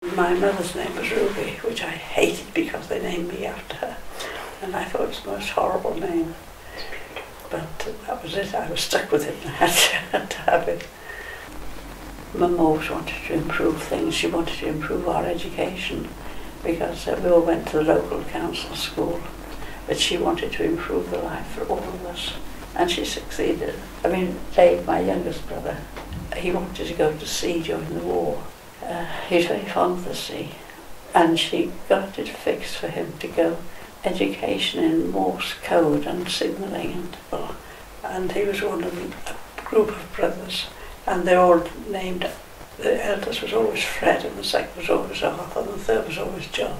My mother's name was Ruby, which I hated because they named me after her, and I thought it was the most horrible name. But that was it, I was stuck with it and I had to have it. Mum always wanted to improve things. She wanted to improve our education because we all went to the local council school, but she wanted to improve the life for all of us, and she succeeded. I mean, Dave, my youngest brother, he wanted to go to sea during the war. He's very fond of the sea, and she got it fixed for him to go education in Morse code and signalling, and he was one of a group of brothers, and they're all named. The eldest was always Fred, and the second was always Arthur, and the third was always John.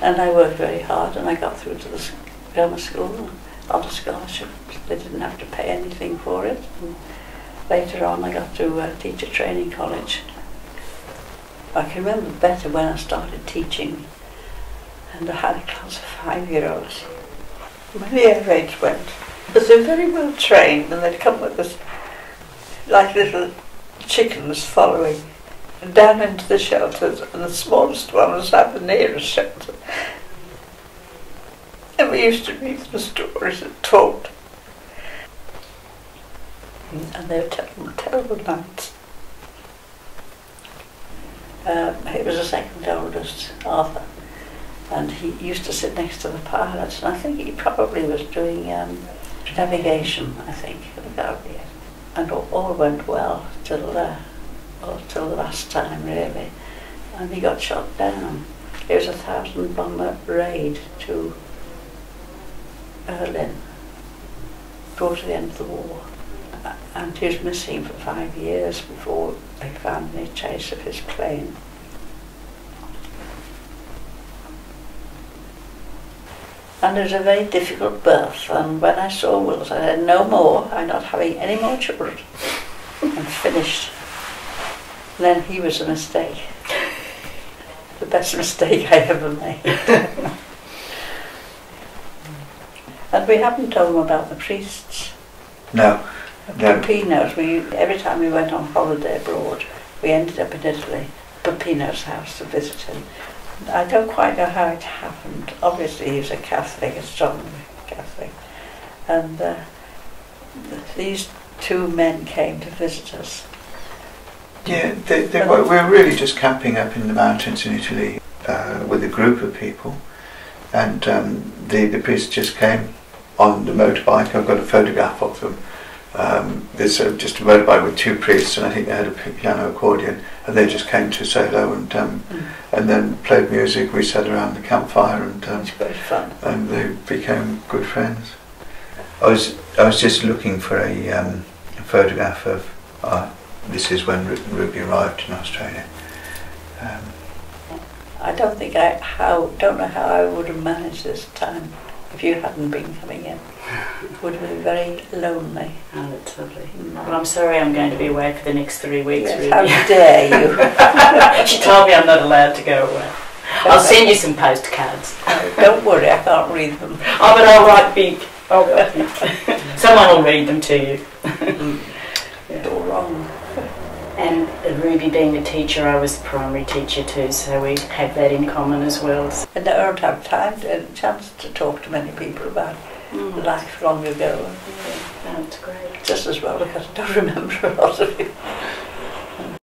And I worked very hard, and I got through to the grammar school on a scholarship. They didn't have to pay anything for it. And later on I got to teacher training college. I can remember better when I started teaching, and I had a class of 5-year-olds. When the air raids went, because they were very well trained, and they'd come with us like little chickens following down into the shelters, and the smallest one was at the nearest shelter. And we used to read them stories and talked. And they were terrible nights. He was the second oldest, Arthur, and he used to sit next to the pilots, and I think he probably was doing navigation, I think, and all went well till the last time, really, and he got shot down. It was a 1,000-bomber raid to Berlin towards the end of the war, and he was missing for 5 years before they found any trace of his plane. And it was a very difficult birth, and when I saw Wills I said, no more, I'm not having any more children, and finished. And then he was a mistake. The best mistake I ever made. And we haven't told them about the priests. No. Peppino's, every time we went on holiday abroad, we ended up in Italy, Peppino's house to visit him. I don't quite know how it happened. Obviously he was a Catholic, a strong Catholic. And these two men came to visit us. Yeah, we were really just camping up in the mountains in Italy with a group of people, and the priest just came on the motorbike. I've got a photograph of them. There's just a motorbike with two priests, and I think they had a piano accordion, and they just came to say hello and then played music. We sat around the campfire, and it was very fun. And they became good friends. I was just looking for a photograph of this is when Ruby arrived in Australia. I don't know how I would have managed this time if you hadn't been coming in. It would have been very lonely. Oh, that's lovely. Well, I'm sorry I'm going to be away for the next 3 weeks, yes, Ruby. How dare you? She told me I'm not allowed to go away. I'll send you some postcards. No, don't worry, I can't read them. Oh, but I'll write big. Someone will read them to you. It's all wrong. And Ruby being a teacher, I was the primary teacher too, so we have that in common as well. And I don't have time a chance to talk to many people about life long ago. Yeah, that's great. Just as well because I don't remember a lot of it.